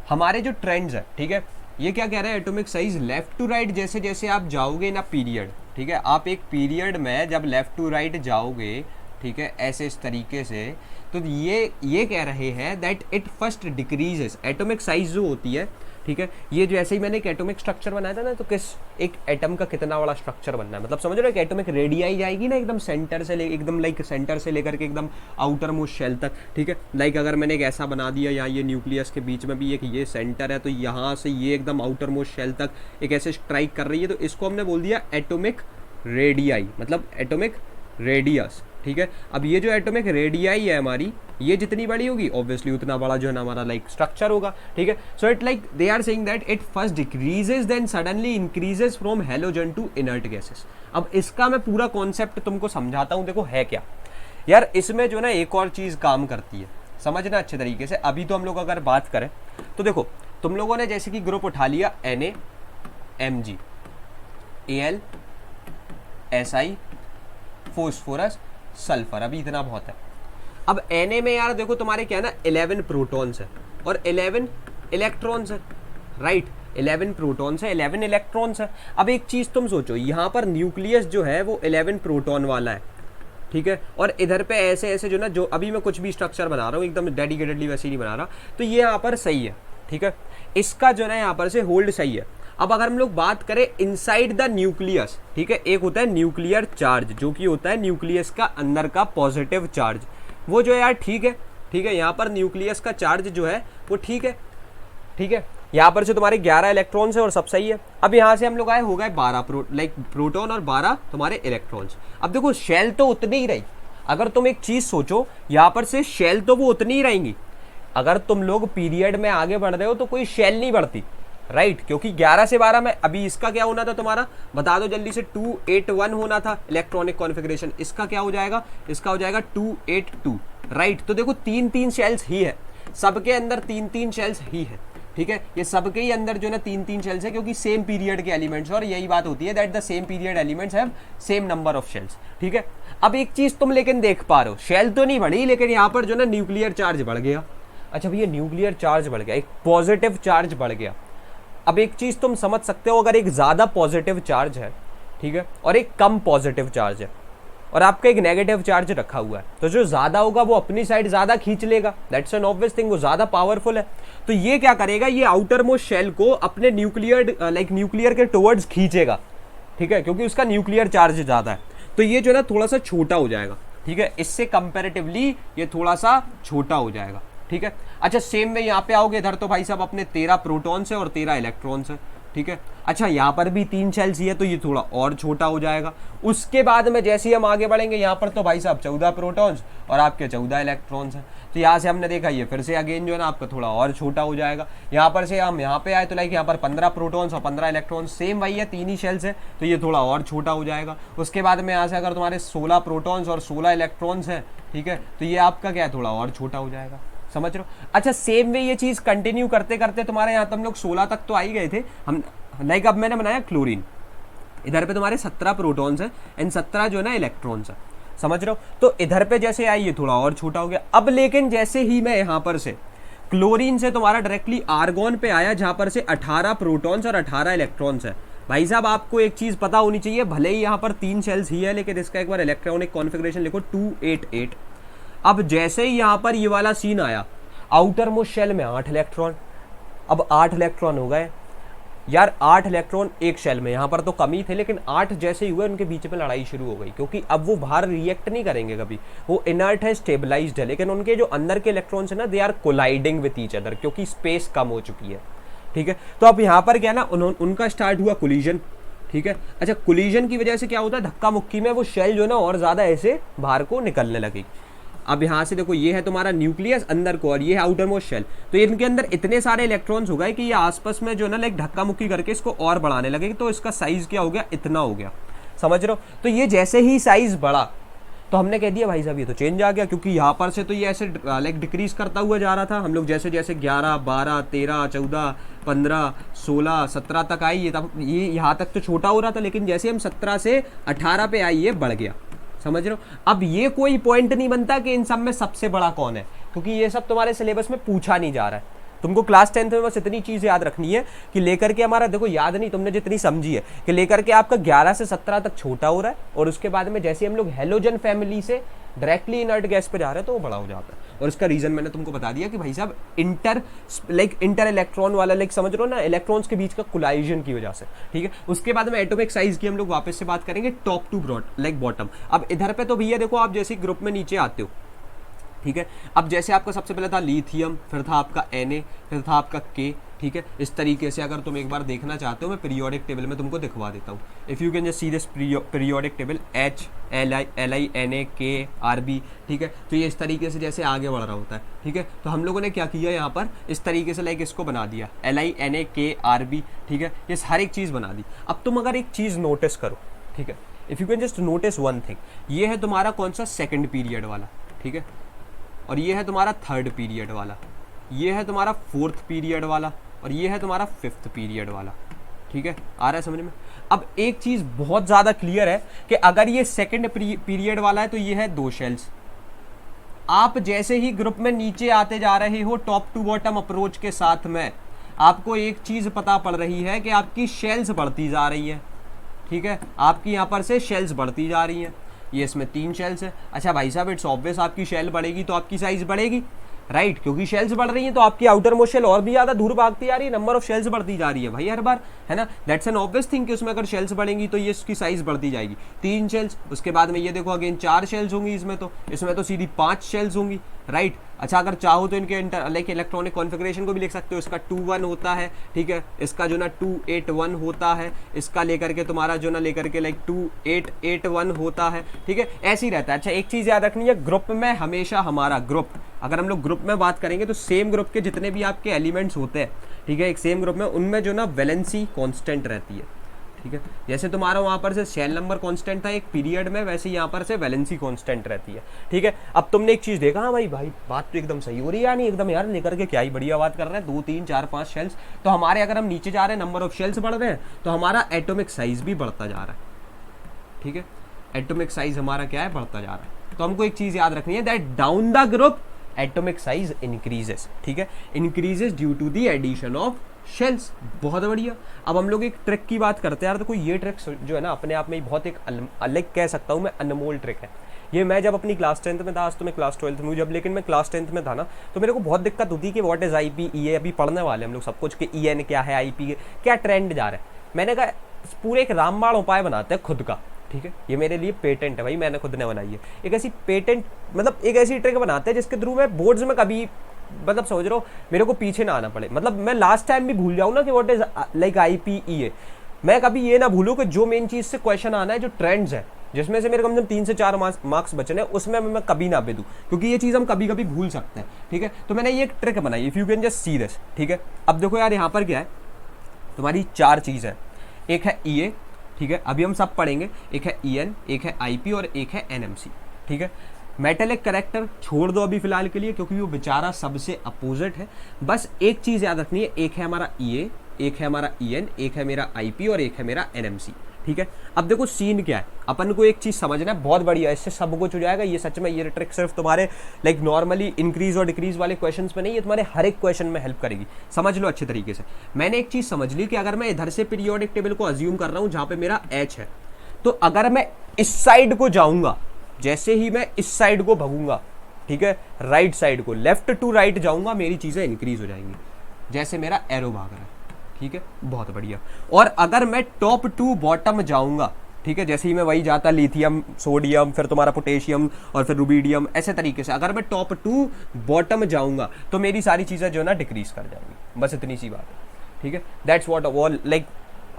हमारे जो ट्रेंड्स है, ठीक है, ये क्या कह रहे हैं, atomic size left to right जैसे जैसे आप जाओगे ना पीरियड, ठीक है, आप एक पीरियड में जब लेफ्ट टू राइट जाओगे, ठीक है, ऐसे इस तरीके से, तो ये कह रहे हैं that it first decreases, atomic size जो होती है, ठीक है, ये जो ऐसे ही मैंने एक एटॉमिक स्ट्रक्चर बनाया था ना, तो किस एक एटम का कितना बड़ा स्ट्रक्चर बनना है, मतलब समझ रहे हो, एक एटॉमिक रेडियाई जाएगी ना एकदम सेंटर से एकदम लाइक सेंटर से लेकर के एकदम आउटर मोस्ट शेल तक, ठीक है। लाइक अगर मैंने एक ऐसा बना दिया, यहाँ ये न्यूक्लियस के बीच में भी एक ये सेंटर है, तो यहाँ से ये एकदम आउटर मोस्ट शेल तक एक ऐसे स्ट्राइक कर रही है, तो इसको हमने बोल दिया एटॉमिक रेडियाई, मतलब एटॉमिक रेडियस, ठीक है। अब ये जो एटॉमिक रेडियाई है हमारी, ये जितनी बड़ी होगी ऑब्वियसली उतना बड़ा जो है ना हमारा लाइक स्ट्रक्चर होगा, ठीक है। So it like they are saying that it first decreases then suddenly increases from halogen to inert gases. अब इसका मैं पूरा कॉन्सेप्ट तुमको समझाता हूँ, देखो है क्या यार, इसमें जो है ना एक और चीज़ काम करती है, समझना अच्छे तरीके से। अभी तो हम लोग अगर बात करें तो देखो, तुम लोगों ने जैसे कि ग्रुप उठा लिया Na Mg Al Si phosphorus sulphur, अभी इतना बहुत है। अब Na में यार देखो तुम्हारे क्या है ना 11 प्रोटॉन्स है और 11 इलेक्ट्रॉन्स है, राइट, 11 प्रोटॉन्स है 11 इलेक्ट्रॉन्स है। अब एक चीज़ तुम सोचो, यहाँ पर न्यूक्लियस जो है वो 11 प्रोटॉन वाला है, ठीक है, और इधर पे ऐसे ऐसे जो ना, जो अभी मैं कुछ भी स्ट्रक्चर बना रहा हूँ एकदम डेडिकेटेडली वैसे ही नहीं बना रहा, तो ये यहाँ पर सही है, ठीक है, इसका जो है यहाँ पर से होल्ड सही है। अब अगर हम लोग बात करें इनसाइड द न्यूक्लियस, ठीक है, एक होता है न्यूक्लियर चार्ज जो कि होता है न्यूक्लियस का अंदर का पॉजिटिव चार्ज, वो जो है यार ठीक है, ठीक है, यहाँ पर न्यूक्लियस का चार्ज जो है वो ठीक है, ठीक है, यहाँ पर से तुम्हारे 11 इलेक्ट्रॉन्स है और सब सही है। अब यहाँ से हम लोग आए हो गए 12 प्रोटॉन और 12 तुम्हारे इलेक्ट्रॉन्स। अब देखो शेल तो उतनी ही रही, अगर तुम एक चीज सोचो, यहाँ पर से शेल तो वो उतनी ही रहेंगी। अगर तुम लोग पीरियड में आगे बढ़ रहे हो तो कोई शेल नहीं बढ़ती, राइट, क्योंकि 11 से 12 में अभी इसका क्या होना था तुम्हारा, बता दो जल्दी से, 281 होना था इलेक्ट्रॉनिक कॉन्फ़िगरेशन, इसका क्या हो जाएगा, इसका हो जाएगा 282, राइट। तो देखो 3-3 शेल्स ही है, सबके अंदर 3-3 शेल्स ही है, ठीक है, ये सबके ही अंदर जो है ना 3-3 शेल्स है, क्योंकि सेम पीरियड के एलिमेंट्स, और यही बात होती है that the same period elements have same number of shells, ठीक है। अब एक चीज तुम लेकिन देख पा रहे हो, शेल तो नहीं बढ़ी लेकिन यहाँ पर जो ना न्यूक्लियर चार्ज बढ़ गया। अच्छा भैया न्यूक्लियर चार्ज बढ़ गया, एक पॉजिटिव चार्ज बढ़ गया। अब एक चीज तुम समझ सकते हो, अगर एक ज्यादा पॉजिटिव चार्ज है, ठीक है, और एक कम पॉजिटिव चार्ज है, और आपका एक नेगेटिव चार्ज रखा हुआ है, तो जो ज्यादा होगा वो अपनी साइड ज्यादा खींच लेगा, दैट्स एन ऑब्वियस थिंग, वो ज्यादा पावरफुल है। तो ये क्या करेगा, ये आउटर मोस्ट शेल को अपने न्यूक्लियर के टुवर्ड्स खींचेगा, ठीक है, क्योंकि उसका न्यूक्लियर चार्ज ज्यादा है, तो ये जो है ना थोड़ा सा छोटा हो जाएगा, ठीक है, इससे कंपैरेटिवली ये थोड़ा सा छोटा हो जाएगा, ठीक है। अच्छा सेम में यहाँ पे आओगे इधर तो भाई साहब अपने 13 प्रोटॉन्स है और 13 इलेक्ट्रॉन्स है, ठीक है। अच्छा यहाँ पर भी 3 शेल्स ही है तो ये थोड़ा और छोटा हो जाएगा। उसके बाद में जैसे ही हम आगे बढ़ेंगे यहाँ पर तो भाई साहब 14 प्रोटॉन्स और आपके 14 इलेक्ट्रॉन्स हैं। तो यहाँ से हमने देखा ये फिर से अगेन जो है ना आपका थोड़ा और छोटा हो जाएगा। यहाँ पर से हम यहाँ पे आए तो लाइक यहाँ पर 15 प्रोटॉन्स और 15 इलेक्ट्रॉन्स, सेम वही है, 3 ही शेल्स है तो ये थोड़ा और छोटा हो जाएगा। उसके बाद में यहाँ से अगर तुम्हारे 16 प्रोटॉन्स और 16 इलेक्ट्रॉन्स हैं, ठीक है, तो ये आपका क्या है, थोड़ा और छोटा हो जाएगा। समझ रहे हो। अच्छा सेम में ये चीज कंटिन्यू करते करते तुम्हारे यहाँ तो हम लोग 16 तक तो आ ही गए थे हम। लाइक अब मैंने बनाया क्लोरीन, इधर पे तुम्हारे 17 प्रोटॉन्स है एंड 17 जो है ना इलेक्ट्रॉन्स है, समझ रहे हो। तो इधर पे जैसे आई ये थोड़ा और छोटा हो गया। अब लेकिन जैसे ही मैं यहाँ पर से क्लोरीन से तुम्हारा डायरेक्टली आर्गोन पे आया जहां पर से 18 प्रोटॉन्स और 18 इलेक्ट्रॉन्स है। भाई साहब आपको एक चीज पता होनी चाहिए, भले ही यहाँ पर 3 शेल्स ही है लेकिन इसका एक बार इलेक्ट्रॉनिक कॉन्फ़िगरेशन लिखो 288। अब जैसे ही यहाँ पर ये वाला सीन आया, आउटर मोस्ट शेल में 8 इलेक्ट्रॉन, अब 8 इलेक्ट्रॉन हो गए यार, 8 इलेक्ट्रॉन एक शेल में, यहाँ पर तो कम ही थे लेकिन 8 जैसे ही हुए उनके बीच में लड़ाई शुरू हो गई, क्योंकि अब वो बाहर रिएक्ट नहीं करेंगे कभी, वो इनर्ट है, स्टेबलाइज्ड है, लेकिन उनके जो अंदर के इलेक्ट्रॉन्स है ना, they are colliding with each other, क्योंकि स्पेस कम हो चुकी है, ठीक है। तो अब यहाँ पर क्या ना उनका स्टार्ट हुआ कोलिजन, ठीक है। अच्छा कोलिजन की वजह से क्या होता है, धक्का मुक्की में वो शेल जो है ना और ज्यादा ऐसे बाहर को निकलने लगेगी। अब यहाँ से देखो ये है तुम्हारा न्यूक्लियस अंदर को और ये है आउटर मोस्ट शेल, तो इनके अंदर इतने सारे इलेक्ट्रॉन्स हो गए कि ये आसपास में जो है ना लाइक धक्का मुक्की करके इसको और बढ़ाने लगे, तो इसका साइज क्या हो गया, इतना हो गया, समझ रहे हो। तो ये जैसे ही साइज बढ़ा तो हमने कह दिया भाई साहब ये तो चेंज आ गया, क्योंकि यहाँ पर से तो ये ऐसे लाइक डिक्रीज करता हुआ जा रहा था। हम लोग जैसे जैसे 11, 12, 13, 14, 15, 16, 17 तक आई ये, तब ये यहाँ तक तो छोटा हो रहा था, लेकिन जैसे हम 17 से 18 पे आई ये बढ़ गया, समझ रहे हो। अब ये कोई पॉइंट नहीं बनता कि इन सब में सबसे बड़ा कौन है, क्योंकि ये सब तुम्हारे सिलेबस में पूछा नहीं जा रहा है। तुमको क्लास 10th में बस इतनी चीज याद रखनी है कि लेकर के हमारा, देखो याद नहीं, तुमने जितनी समझी है कि लेकर के आपका 11 से 17 तक छोटा हो रहा है, और उसके बाद में जैसे हम लोग हेलोजन फैमिली से डायरेक्टली इनर्ट गैस पे जा रहे हैं तो वो बड़ा हो जाता है। और इसका रीजन मैंने तुमको बता दिया कि भाई साहब इंटर इलेक्ट्रॉन वाला समझ रहे हो ना, इलेक्ट्रॉन्स के बीच का कोलाइजन की वजह से, ठीक है। उसके बाद में एटॉमिक साइज की हम लोग वापस से बात करेंगे, टॉप टू बॉटम। अब इधर पे तो भैया देखो आप जैसे ग्रुप में नीचे आते हो, ठीक है। अब जैसे आपका सबसे पहले था लिथियम, फिर था आपका Na, फिर था आपका K, ठीक है। इस तरीके से अगर तुम एक बार देखना चाहते हो मैं पीरियोडिक टेबल में तुमको दिखवा देता हूँ। If you can just see this periodic table H, Li, Na, K, Rb, ठीक है। तो ये इस तरीके से जैसे आगे बढ़ रहा होता है, ठीक है। तो हम लोगों ने क्या किया यहाँ पर इस तरीके से लाइक इसको बना दिया Li, Na, K, Rb, ठीक है। ये हर एक चीज़ बना दी। अब तुम अगर एक चीज़ नोटिस करो, ठीक है, if you can just notice one thing, ये है तुम्हारा कौन सा, सेकेंड पीरियड वाला, ठीक है, और ये है तुम्हारा थर्ड पीरियड वाला, ये है तुम्हारा फोर्थ पीरियड वाला, और ये है तुम्हारा फिफ्थ पीरियड वाला, ठीक है। आ रहा है समझ में। अब एक चीज बहुत ज्यादा क्लियर है कि अगर ये सेकंड पीरियड वाला है तो ये है 2 शेल्स। आप जैसे ही ग्रुप में नीचे आते जा रहे हो टॉप टू बॉटम अप्रोच के साथ में, आपको एक चीज पता पड़ रही है कि आपकी शेल्स बढ़ती जा रही है, ठीक है। आपकी यहाँ पर से शेल्स बढ़ती जा रही हैं। ये इसमें 3 शेल्स है। अच्छा भाई साहब इट्स ऑब्वियस, आपकी शेल बढ़ेगी तो आपकी साइज बढ़ेगी, राइट, क्योंकि शेल्स बढ़ रही हैं तो आपकी आउटर मोस्ट शेल और भी ज्यादा दूर भागती जा रही है, नंबर ऑफ शेल्स बढ़ती जा रही है भाई हर बार, है ना। दैट्स एन ऑब्वियस थिंग कि उसमें अगर शेल्स बढ़ेंगी तो ये इसकी साइज बढ़ती जाएगी। 3 शेल्स, उसके बाद में ये देखो अगेन 4 शेल्स होंगी इसमें तो सीधी 5 शेल्स होंगी, राइट। अच्छा अगर चाहो तो इनके लाइक इलेक्ट्रॉनिक कॉन्फ़िगरेशन को भी लिख सकते हो। इसका 2-1 होता है, ठीक है, इसका जो ना 2-8-1 होता है, इसका लेकर के तुम्हारा जो ना लेकर के लाइक 2-8-8-1 होता है, ठीक है, ऐसे ही रहता है। अच्छा एक चीज याद रखनी है, ग्रुप में हमेशा हमारा ग्रुप, अगर हम लोग ग्रुप में बात करेंगे तो सेम ग्रुप के जितने भी आपके एलिमेंट्स होते हैं, ठीक है, एक सेम ग्रुप में, उनमें जो ना वैलेंसी कांस्टेंट रहती है, ठीक है। जैसे तुम्हारा वहां पर से शेल नंबर कांस्टेंट था एक पीरियड में, वैसे यहाँ पर से वैलेंसी कांस्टेंट रहती है, ठीक है। अब तुमने एक चीज देखा, हाँ भाई बात तो एकदम सही हो रही है, यानी एकदम यार लेकर के क्या ही बढ़िया बात कर रहे हैं, 2, 3, 4, 5 शेल्स। तो हमारे अगर हम नीचे जा रहे हैं, नंबर ऑफ शेल्स बढ़ रहे हैं, तो हमारा एटॉमिक साइज भी बढ़ता जा रहा है, ठीक है। एटॉमिक साइज हमारा क्या है, बढ़ता जा रहा है। तो हमको एक चीज याद रखनी है, that down the group atomic size increases, ठीक है, increases due to the addition of shells. बहुत बढ़िया। अब हम लोग एक ट्रिक की बात करते हैं यार, देखो ये ट्रिक जो है ना अपने आप में ही बहुत एक अलग कह सकता हूँ मैं, अनमोल ट्रिक है ये। मैं जब अपनी क्लास 10th में था, आज तो मैं क्लास 12th में हूँ, जब लेकिन मैं क्लास 10th में था ना, तो मेरे को बहुत दिक्कत होती कि व्हाट इज IP, EA, अभी पढ़ने वाले हम लोग सब कुछ कि EN क्या है, IP क्या ट्रेंड जा रहा है। मैंने कहा पूरे एक रामबाण उपाय बनाते हैं खुद का, ठीक है, ये मेरे लिए पेटेंट है भाई, मैंने खुद ने बनाई है एक ऐसी पेटेंट, मतलब एक ऐसी ट्रिक बनाते हैं जिसके थ्रू मैं बोर्ड्स में कभी मतलब समझ रहे हो, मेरे को पीछे ना आना पड़े, मतलब मैं लास्ट टाइम भी भूल जाऊँ ना कि व्हाट इज लाइक IPEA, मैं कभी ये ना भूलूँ कि जो मेन चीज़ से क्वेश्चन आना है, जो ट्रेंड्स है, जिसमें से मेरे कम से कम 3 से 4 मार्क्स बचने, उसमें मैं कभी ना दे दूँ, क्योंकि ये चीज़ हम कभी कभी भूल सकते हैं, ठीक है। तो मैंने ये एक ट्रिक बनाई, if you can just see this, ठीक है। अब देखो यार, यहाँ पर क्या है, तुम्हारी 4 चीज़ है, एक है EA, ठीक है, अभी हम सब पढ़ेंगे, एक है EN, एक है IP और एक है NMC, ठीक है। मेटेलिक करेक्टर छोड़ दो अभी फिलहाल के लिए, क्योंकि वो बेचारा सबसे अपोजिट है। बस एक चीज़ याद रखनी है, एक है हमारा EA, एक है हमारा EN, एक है मेरा IP और एक है मेरा NMC, ठीक है। अब देखो सीन क्या है, अपन को एक चीज़ समझना है, बहुत बढ़िया, इससे सब कुछ हो जाएगा। ये सच में ये ट्रिक सिर्फ तुम्हारे लाइक नॉर्मली इंक्रीज और डिक्रीज वाले क्वेश्चंस में नहीं, ये तुम्हारे हर एक क्वेश्चन में हेल्प करेगी, समझ लो अच्छे तरीके से। मैंने एक चीज़ समझ ली कि अगर मैं इधर से पीरियोडिक टेबल को अज्यूम कर रहा हूँ जहाँ पे मेरा H है, तो अगर मैं इस साइड को जाऊँगा, जैसे ही मैं इस साइड को भगूंगा, ठीक है, राइट साइड को, लेफ्ट टू राइट जाऊँगा, मेरी चीज़ें इंक्रीज हो जाएंगी, जैसे मेरा एरो भाग रहा है, ठीक है, बहुत बढ़िया। और अगर मैं टॉप टू बॉटम जाऊंगा, ठीक है, जैसे ही मैं वही जाता लिथियम, सोडियम, फिर तुम्हारा पोटेशियम और फिर रुबीडियम, ऐसे तरीके से अगर मैं टॉप टू बॉटम जाऊंगा तो मेरी सारी चीज़ें जो है ना डिक्रीज कर जाएंगी, बस इतनी सी बात है, ठीक है। That's what well like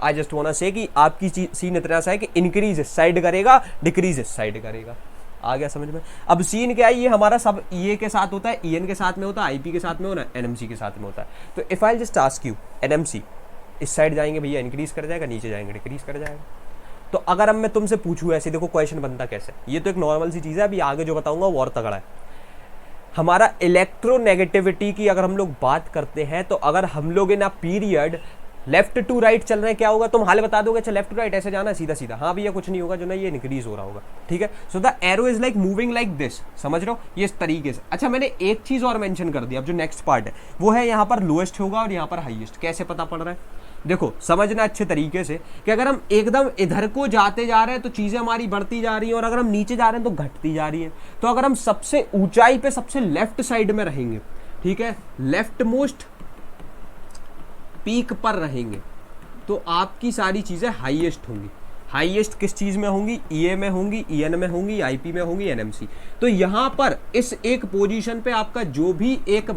I just want to say कि आपकी सीन इतना सा है कि इंक्रीज इस साइड करेगा, डिक्रीज इस साइड करेगा, आ गया समझ में। अब सीन क्या है, ये हमारा सब EA के साथ होता है, EN के साथ में होता है, IP के साथ में होना, NMC के साथ में होता है। तो if I just ask you, NMC इस साइड जाएंगे भैया इंक्रीज कर जाएगा, नीचे जाएंगे डिक्रीज कर जाएगा। तो अगर अब मैं तुमसे पूछूं ऐसे, देखो क्वेश्चन बनता कैसे, ये तो एक नॉर्मल सी चीज़ है, अभी आगे जो बताऊंगा वो और तगड़ा है। हमारा इलेक्ट्रोनेगेटिविटी की अगर हम लोग बात करते हैं, तो अगर हम लोग in a period left to right चल रहे हैं, क्या होगा, तुम हाल बता दोगे, अच्छा लेफ्ट टू राइट ऐसे जाना सीधा सीधा, हाँ भैया कुछ नहीं होगा, जो ना ये इंक्रीज हो रहा होगा, ठीक है। So the arrow is like moving like this, समझ रहे हो, ये इस तरीके से। अच्छा मैंने एक चीज और मेंशन कर दी, अब जो नेक्स्ट पार्ट है वो है यहाँ पर लोएस्ट होगा और यहाँ पर हाईएस्ट, कैसे पता पड़ रहा है, देखो समझना अच्छे तरीके से कि अगर हम एकदम इधर को जाते जा रहे हैं तो चीजें हमारी बढ़ती जा रही हैं, और अगर हम नीचे जा रहे हैं तो घटती जा रही है। तो अगर हम सबसे ऊंचाई पे सबसे लेफ्ट साइड में रहेंगे, ठीक है, लेफ्ट मोस्ट पीक पर रहेंगे, तो आपकी सारी चीजें हाईएस्ट होंगी। हाईएस्ट किस चीज में होंगी, EA में होंगी, EN में होंगी, IP में होंगी, NMC। तो यहां पर इस एक पोजीशन पे आपका जो भी एक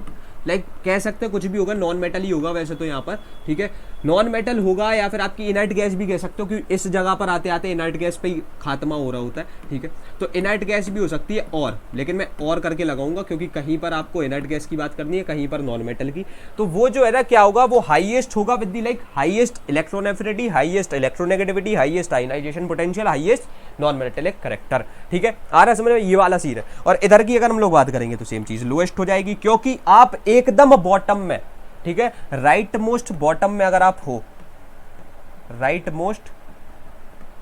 लाइक कह सकते हैं कुछ भी होगा, नॉन मेटल ही होगा वैसे तो यहाँ पर, ठीक है, नॉन मेटल होगा, या फिर आपकी इनर्ट गैस भी कह सकते हो, क्योंकि इस जगह पर आते आते इनर्ट गैस पे ही खात्मा हो रहा होता है, ठीक है। तो इनर्ट गैस भी हो सकती है, और लेकिन मैं और करके लगाऊंगा, क्योंकि कहीं पर आपको इनर्ट गैस की बात करनी है, कहीं पर नॉन मेटल की। तो वो जो है ना क्या होगा, वो हाईएस्ट होगा with the like highest electron affinity, highest electronegativity, highest ionization potential, highest non metallic character, ठीक है, आ रहा है समझ में, ये वाला सीन है। और इधर की अगर हम लोग बात करेंगे तो सेम चीज लोएस्ट हो जाएगी, क्योंकि आप एकदम बॉटम में, ठीक है, राइट मोस्ट बॉटम में अगर आप हो, राइट मोस्ट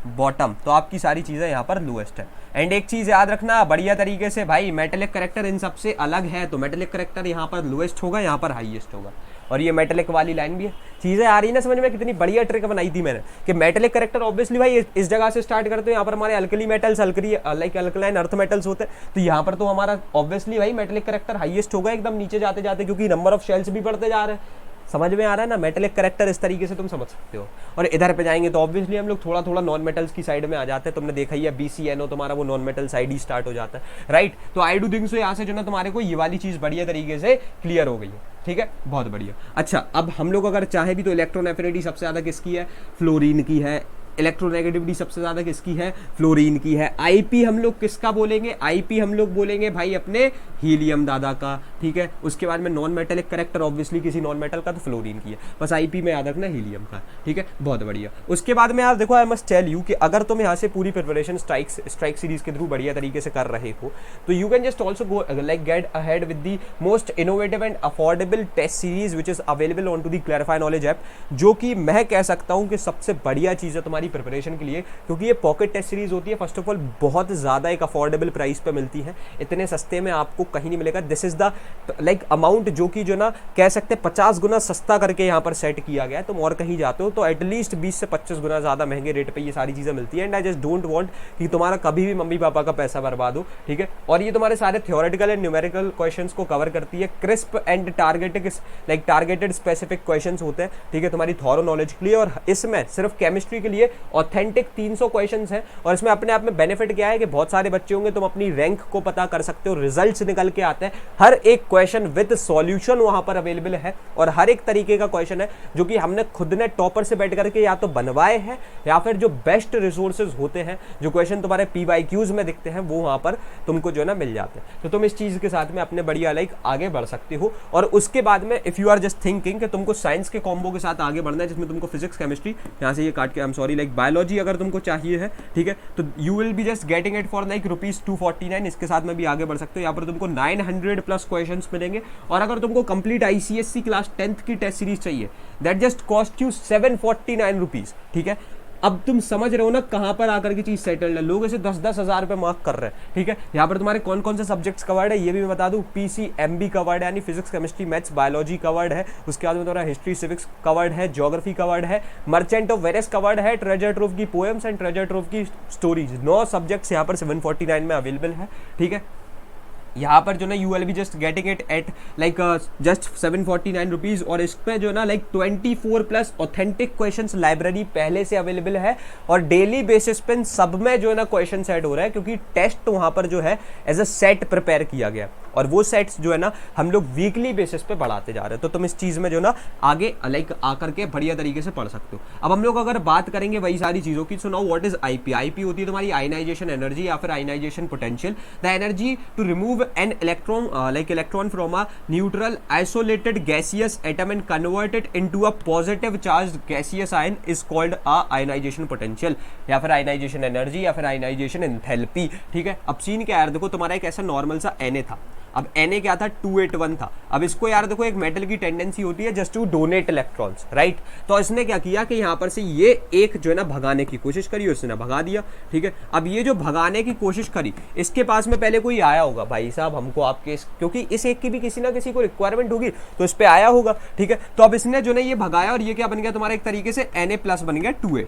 बॉटम, तो आपकी सारी चीजें यहां पर लोएस्ट है। एंड एक चीज याद रखना बढ़िया तरीके से भाई, मेटेलिक करेक्टर इन सबसे अलग है, तो मेटेलिक करेक्टर यहां पर लोएस्ट होगा, यहां पर हाईएस्ट होगा। और ये मेटेलिक वाली लाइन भी है, चीजें आ रही है ना समझ में, कितनी बढ़िया ट्रिक बनाई थी मैंने कि मेटेलिक करेक्टर ऑब्वियसली भाई इस जगह से स्टार्ट करते हैं, यहाँ पर हमारे alkali metals, like alkaline earth metals होते हैं, तो यहाँ पर तो हमारा ऑब्वियसली भाई मेटेलिक करेक्टर हाईएस्ट होगा एकदम नीचे जाते जाते, क्योंकि नंबर ऑफ शेल्स भी बढ़ते जा रहे हैं। समझ में आ रहा है ना, मेटेलिक करेक्टर इस तरीके से तुम समझ सकते हो। और इधर पे जाएंगे तो ऑब्वियसली हम लोग थोड़ा थोड़ा नॉन मेटल्स की साइड में आ जाते हैं, तुमने देखा ही है BCNO तुम्हारा वो नॉन मेटल साइड ही स्टार्ट हो जाता है, राइट। तो आई डू थिंक सो यहाँ से जो ना तुम्हारे को ये वाली चीज बढ़िया तरीके से क्लियर हो गई है, ठीक है, बहुत बढ़िया। अच्छा अब हम लोग अगर चाहे भी तो इलेक्ट्रोनेफिनिटी सबसे ज्यादा किसकी है, फ्लोरीन की है। इलेक्ट्रोनेगेटिविटी सबसे ज्यादा किसकी है, फ्लोरीन की है। IP हम लोग किसका बोलेंगे, IP हम लोग बोलेंगे भाई अपने हीलियम दादा का, ठीक है। उसके बाद में नॉन मेटेलिक करेक्टर ऑब्वियसली किसी नॉन मेटल का, तो फ्लोरीन की है, बस IP में याद रखना हीलियम का, ठीक है, बहुत बढ़िया। उसके बाद में यार देखो, आई मस्ट टेल यू कि अगर तुम यहाँ से पूरी प्रिपरेशन स्ट्राइक सीरीज के थ्रू बढ़िया तरीके से कर रहे हो, तो you can just also go like get ahead with the most innovative and affordable test series which is available on to the Clarify Knowledge app, जो कि मैं कह सकता हूँ कि सबसे बढ़िया चीज़ है तुम्हारी प्रिपरेशन के लिए, क्योंकि ये पॉकेट टेस्ट सीरीज होती है। फर्स्ट ऑफ ऑल बहुत ज्यादा एक अफोर्डेबल प्राइस पे मिलती है, इतने सस्ते में आपको कहीं नहीं मिलेगा। This is the like amount जो कि जो ना कह सकते हैं 50 गुना सस्ता करके यहाँ पर सेट किया गया है। तुम और कहीं जाते हो तो एटलीस्ट 20 से 25 गुना ज्यादा महंगे रेट पे ये सारी चीजें मिलती है। And I just don't want कि तुम्हारा कभी भी मम्मी पापा का पैसा बर्बाद हो, ठीक है। और ये तुम्हारे सारे थ्योरेटिकल एंड न्यूमेरिकल क्वेश्चंस को कवर करती है, crisp and targeted specific questions होते हैं, ठीक है, तुम्हारी थॉरो नॉलेज के लिए। और इसमें सिर्फ केमिस्ट्री के लिए ऑथेंटिक 300 क्वेश्चंस हैं और इसमें अपने आप में बेनिफिट क्या है कि बहुत सारे बच्चे होंगे, तुम अपनी रैंक को पता कर सकते हो, रिजल्ट्स निकल के आते हैं, हर एक क्वेश्चन विद सॉल्यूशन वहां पर अवेलेबल है और हर एक तरीके का क्वेश्चन है जो कि हमने खुद ने टॉपर से बैठ करके या तो बनवाए हैं या फिर जो बेस्ट रिसोर्सेज होते हैं, जो क्वेश्चन तुम्हारे PYQs में दिखते हैं वो वहां पर तुमको जो है ना मिल जाते हैं। तो तुम इस चीज के साथ में अपने बढ़िया लाइक आगे बढ़ सकते हो। और उसके बाद में if you are just thinking कि तुमको साइंस के कॉम्बो के साथ आगे बढ़ना है जिसमें तुमको फिजिक्स केमिस्ट्री, यहाँ से ये काट के I am sorry like biology अगर तुमको चाहिए है, ठीक है, तो you will be just getting it for like ₹249। इसके साथ में भी आगे बढ़ सकते हो। यहाँ पर तुमको 900+ क्वेश्चंस मिलेंगे और अगर तुमको कंप्लीट ICSE क्लास 10th की टेस्ट सीरीज चाहिए दैट जस्ट कॉस्ट यू ₹749, ठीक है। अब तुम समझ रहे हो ना कहां पर आकर की चीज सेटल्ड है। लोग इसे 10-10 हज़ार रुपए मार्क कर रहे हैं, ठीक है। यहाँ पर तुम्हारे कौन कौन से सब्जेक्ट्स कवर्ड है ये भी मैं बता दूं। PCMB कवर्ड है, यानी physics chemistry maths biology covered है। उसके बाद में तुम्हारा हिस्ट्री सिविक्स कवर्ड है, ज्योग्राफी कवर्ड है, मर्चेंट ऑफ वेनिस कवर्ड है, ट्रेजर ट्रोव की पोएम्स एंड ट्रेजर ट्रोव की स्टोरीज। 9 सब्जेक्ट्स यहाँ पर 749 में अवेलेबल है, ठीक है। यहाँ पर जो ना you will be just getting it at like just ₹749 और इस पे जो ना लाइक 24+ ऑथेंटिक क्वेश्चंस लाइब्रेरी पहले से अवेलेबल है और डेली बेसिस पे सब में जो है ना क्वेश्चन सेट हो रहा है क्योंकि टेस्ट वहाँ पर जो है एज अ सेट प्रिपेयर किया गया और वो सेट्स जो है ना हम लोग वीकली बेसिस पे बढ़ाते जा रहे हैं। तो तुम इस चीज़ में जो ना आगे लाइक आकर के बढ़िया तरीके से पढ़ सकते हो। अब हम लोग अगर बात करेंगे वही सारी चीज़ों की, so now what is IP? IP होती है तुम्हारी आयनाइजेशन एनर्जी या फिर ionisation potential, the energy to remove an electron like electron from a neutral isolated gaseous atom and convert it into a positive charge gaseous ion is called a ionisation potential या फिर ionization energy या फिर ionization enthalpy, ठीक है। अब scene क्या है, देखो तुम्हारा एक ऐसा नॉर्मल सा Na था, अब Na क्या था 281 था। अब इसको यार देखो एक मेटल की टेंडेंसी होती है just to donate electrons, right. तो इसने क्या किया कि यहाँ पर से ये एक जो है ना भगाने की कोशिश करी, उसने भगा दिया, ठीक है। अब ये जो भगाने की कोशिश करी इसके पास में पहले कोई आया होगा, भाई साहब हमको आपके क्योंकि इस एक की भी किसी ना किसी को रिक्वायरमेंट होगी तो इस पे आया होगा, ठीक है। तो अब इसने जो ना ये भगाया और ये क्या बन गया तुम्हारा एक तरीके से Na+ बन गया 28।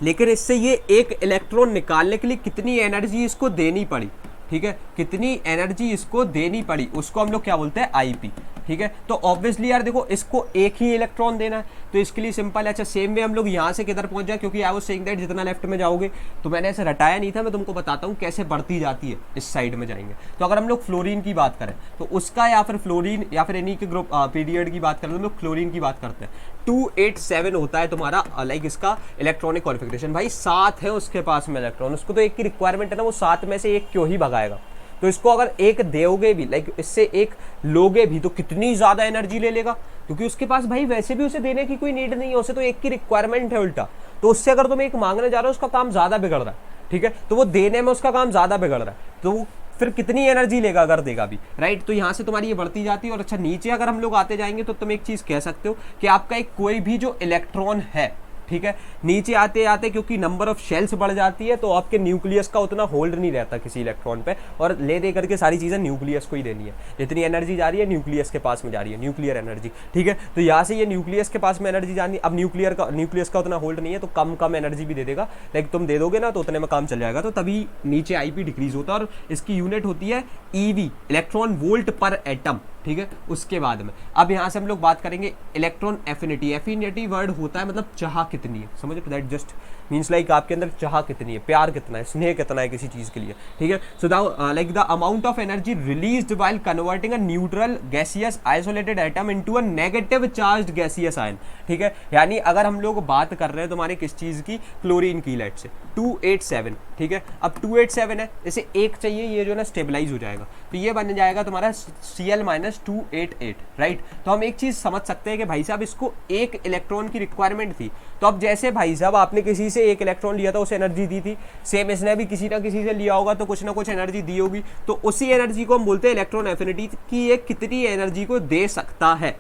लेकिन इससे ये एक इलेक्ट्रॉन निकालने के लिए कितनी एनर्जी इसको देनी पड़ी, ठीक है, कितनी एनर्जी इसको देनी पड़ी उसको हम लोग क्या बोलते हैं IP, ठीक है। तो ऑब्वियसली यार देखो इसको एक ही इलेक्ट्रॉन देना है तो इसके लिए सिंपल है। अच्छा सेम वे हम लोग यहाँ से किधर पहुंच जाए, क्योंकि आई वाज सेइंग दैट जितना लेफ्ट में जाओगे तो मैंने ऐसे रटाया नहीं था, मैं तुमको बताता हूँ कैसे बढ़ती जाती है। इस साइड में जाएंगे तो अगर हम लोग फ्लोरीन की बात करें तो उसका या फिर फ्लोरीन या फिर एनी के ग्रुप पीरियड की बात करें तो हम लोग क्लोरीन की बात करते हैं। 287 होता है तुम्हारा लाइक इसका इलेक्ट्रॉनिक क्वालिफिकेशन। भाई 7 है उसके पास में इलेक्ट्रॉन, उसको तो एक की रिक्वायरमेंट है ना, वो 7 में से एक क्यों ही भगाएगा। तो इसको अगर एक दोगे भी लाइक इससे एक लोगे भी तो कितनी ज्यादा एनर्जी ले लेगा, क्योंकि उसके पास भाई वैसे भी उसे देने की कोई नीड नहीं है, उसे तो एक की रिक्वायरमेंट है उल्टा। तो उससे अगर तुम एक मांगने जा रहे हो उसका काम ज्यादा बिगड़ रहा है, ठीक है, तो वो देने में उसका काम ज्यादा बिगड़ रहा है, तो वो फिर कितनी एनर्जी लेगा अगर देगा भी, राइट। तो यहाँ से तुम्हारी ये बढ़ती जाती है। और अच्छा नीचे अगर हम लोग आते जाएंगे तो तुम एक चीज कह सकते हो कि आपका एक कोई भी जो इलेक्ट्रॉन है, ठीक है, नीचे आते आते क्योंकि नंबर ऑफ शेल्स बढ़ जाती है तो आपके न्यूक्लियस का उतना होल्ड नहीं रहता किसी इलेक्ट्रॉन पे, और ले दे करके सारी चीजें न्यूक्लियस को ही देनी है। जितनी एनर्जी जा रही है न्यूक्लियस के पास में जा रही है, न्यूक्लियर एनर्जी, ठीक है। तो यहाँ से ये न्यूक्लियस के पास में एनर्जी जानी, अब न्यूक्लियस का उतना होल्ड नहीं है तो कम एनर्जी भी दे देगा, लाइक तुम दे दोगे ना तो उतने में काम चल जाएगा। तो तभी नीचे IP डिक्रीज होता है और इसकी यूनिट होती है EV, इलेक्ट्रॉन वोल्ट पर एटम, ठीक है। उसके बाद में अब यहाँ से हम लोग बात करेंगे इलेक्ट्रॉन एफिनिटी। एफिनिटी वर्ड होता है मतलब चाह कितनी है, समझ, दैट जस्ट मीन्स लाइक आपके अंदर चाह कितनी है, प्यार कितना है, स्नेह कितना है किसी चीज के लिए, ठीक है। So like the amount of energy released while converting a neutral gaseous isolated atom into a negative charged gaseous ion, ठीक है। यानी अगर हम लोग बात कर रहे हैं तुम्हारे किस चीज की, क्लोरीन की, लेट से 287, ठीक है। अब 287 है, इसे एक चाहिए, ये जो ना स्टेबलाइज हो जाएगा तो ये बन जाएगा तुम्हारा Cl-288, राइट। तो हम एक चीज समझ सकते हैं कि भाई साहब इसको एक इलेक्ट्रॉन की रिक्वायरमेंट थी, तो अब जैसे भाई साहब आपने किसी से एक इलेक्ट्रॉन लिया था उसे एनर्जी दी थी, सेम इसने भी किसी ना किसी से लिया होगा तो कुछ ना कुछ एनर्जी दी होगी, तो उसी एनर्जी को हम बोलते हैं इलेक्ट्रॉन एफिनिटी कि ये कितनी एनर्जी को दे सकता है,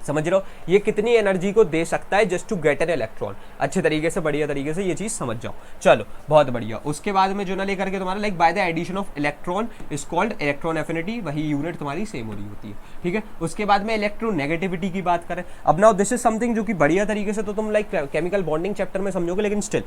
समझ रहे हो, ये कितनी एनर्जी को दे सकता है just to get an electron. अच्छे तरीके से बढ़िया तरीके से ये चीज समझ जाओ, चलो बहुत बढ़िया। उसके बाद में जो ना लेकर के तुम्हारा like by the addition of electron is called electron affinity, वही यूनिट तुम्हारी सेम हो रही होती है, ठीक है। उसके बाद में इलेक्ट्रोनेगेटिविटी की बात करें, अब नाउ दिस इज समथिंग जो कि बढ़िया तरीके से तो तुम लाइक केमिकल बॉन्डिंग चैप्टर में समझोगे, लेकिन still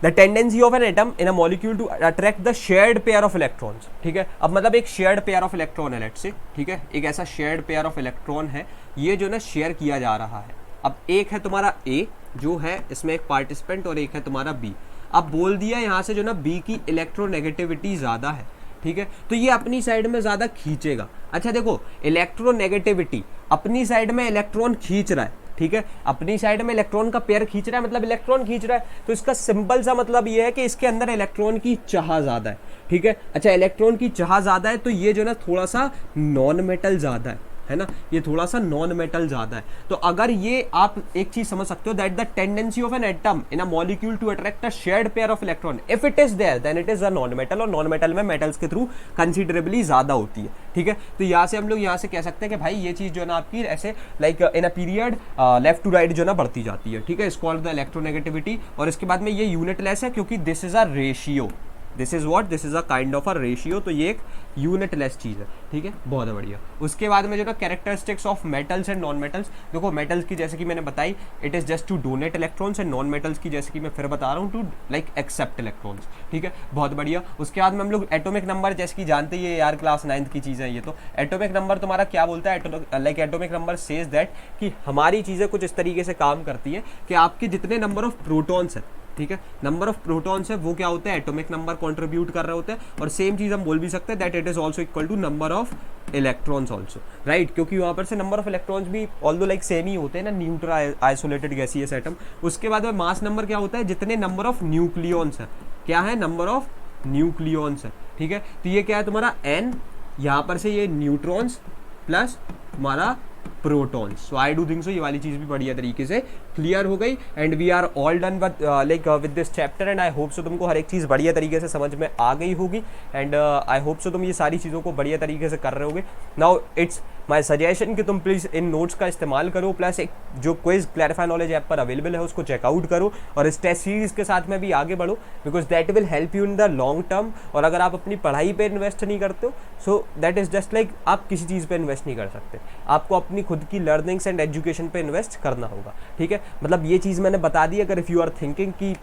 the tendency of an atom in a molecule to attract the shared pair of electrons, ठीक है। अब मतलब एक शेयर्ड पेयर ऑफ इलेक्ट्रॉन है लेट्स से, ठीक है, एक ऐसा शेयर्ड पेयर ऑफ इलेक्ट्रॉन है, ये जो ना शेयर किया जा रहा है। अब एक है तुम्हारा A, जो है इसमें एक पार्टिसिपेंट और एक है तुम्हारा बी। अब बोल दिया यहाँ से जो ना बी की इलेक्ट्रोनेगेटिविटी ज़्यादा है, ठीक है, तो ये अपनी साइड में ज़्यादा खींचेगा। अच्छा देखो, इलेक्ट्रोनेगेटिविटी अपनी साइड में इलेक्ट्रॉन खींच रहा है, ठीक है, अपनी साइड में इलेक्ट्रॉन का पेयर खींच रहा है, मतलब इलेक्ट्रॉन खींच रहा है, तो इसका सिंपल सा मतलब ये है कि इसके अंदर इलेक्ट्रॉन की चाह ज़्यादा है, ठीक है। अच्छा, इलेक्ट्रॉन की चाह ज़्यादा है तो ये जो ना थोड़ा सा नॉन मेटल ज़्यादा है ना, ये थोड़ा सा नॉन मेटल ज़्यादा है। तो अगर ये आप एक चीज़ समझ सकते हो, that the tendency of an atom in a molecule to attract a shared pair of electron, if it is there then it is a non metal, और नॉन मेटल में मेटल्स के थ्रू कंसिडरेबली ज़्यादा होती है, ठीक है। तो यहाँ से हम लोग यहाँ से कह सकते हैं कि भाई ये चीज़ जो है ना आपकी ऐसे like in a period left to right जो ना बढ़ती जाती है, ठीक है, इज कॉल्ड द इलेक्ट्रोनेगेटिविटी। और इसके बाद में ये यूनिट लेस है क्योंकि this is a ratio, this is what, this is a kind of a ratio, तो ये एक यूनिट लेस चीज़ है, ठीक है, बहुत बढ़िया। उसके बाद में जो ना characteristics of metals and non metals, देखो मेटल्स की जैसे कि मैंने बताई it is just to donate electrons, and non metals की जैसे कि मैं फिर बता रहा हूँ टू लाइक एक्सेप्ट इलेक्ट्रॉन्स, ठीक है, बहुत बढ़िया। उसके बाद में हम लोग एटॉमिक नंबर, जैसे कि जानते ही यार क्लास 9th की चीज़ें ये, तो एटॉमिक नंबर तुम्हारा क्या बोलता है, like atomic number says that कि हमारी चीज़ें कुछ इस तरीके से काम करती है कि आपके जितने नंबर ऑफ प्रोटॉन्स है, ठीक है, नंबर ऑफ प्रोटॉन्स है वो क्या होता है, एटॉमिक नंबर कंट्रीब्यूट कर रहे होते हैं। और सेम चीज़ हम बोल भी सकते हैं that it is also equal to number of electrons also, right, क्योंकि वहाँ पर से नंबर ऑफ इलेक्ट्रॉन्स भी ऑल्दो लाइक सेम ही होते हैं ना, न्यूट्रल आइसोलेटेड गैसियस एटम। उसके बाद में मास नंबर क्या होता है, जितने नंबर ऑफ न्यूक्लियॉन्स है, क्या है, नंबर ऑफ न्यूक्लियॉन्स है, ठीक है। तो ये क्या है तुम्हारा n, यहाँ पर से ये न्यूट्रॉन्स प्लस तुम्हारा protons. So I do think so ये वाली चीज़ भी बढ़िया तरीके से क्लियर हो गई, and we are all done like with this chapter, and I hope so तुमको हर एक चीज़ बढ़िया तरीके से समझ में आ गई होगी, एंड आई होप सो तुम ये सारी चीज़ों को बढ़िया तरीके से कर रहे होगे। नाउ इट्स माय सजेशन कि तुम प्लीज़ इन नोट्स का इस्तेमाल करो, प्लस एक जो क्विज क्लैरिफाई नॉलेज ऐप पर अवेलेबल है उसको चेकआउट करो, और इस टेस्ट सीरीज़ के साथ में भी आगे बढ़ो, because that will help you in the long term. और अगर आप अपनी पढ़ाई पे इन्वेस्ट नहीं करते हो, so that is just like आप किसी चीज़ पे इन्वेस्ट नहीं कर सकते, आपको अपनी खुद की लर्निंग्स एंड एजुकेशन पे इन्वेस्ट करना होगा, ठीक है। मतलब ये चीज़ मैंने बता दी, अगर इफ़ यू आर थिंकिंग की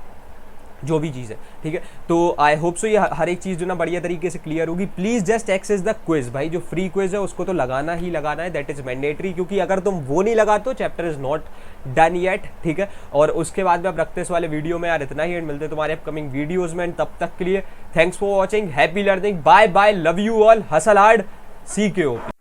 जो भी चीज़ है, ठीक है, तो आई होप सो ये हर एक चीज़ जो ना बढ़िया तरीके से क्लियर होगी। Please just access the quiz, भाई जो फ्री क्विज है उसको तो लगाना ही लगाना है, दैट इज़ मैंडेटरी, क्योंकि अगर तुम वो नहीं लगाते हो chapter is not done yet, ठीक है। और उसके बाद में अब रखते इस वाले वीडियो में यार इतना ही, एंड मिलते तुम्हारे अपकमिंग वीडियोज़ में, तब तक के लिए thanks for watching, happy learning, bye bye, love you all, hustle hard, CKOP।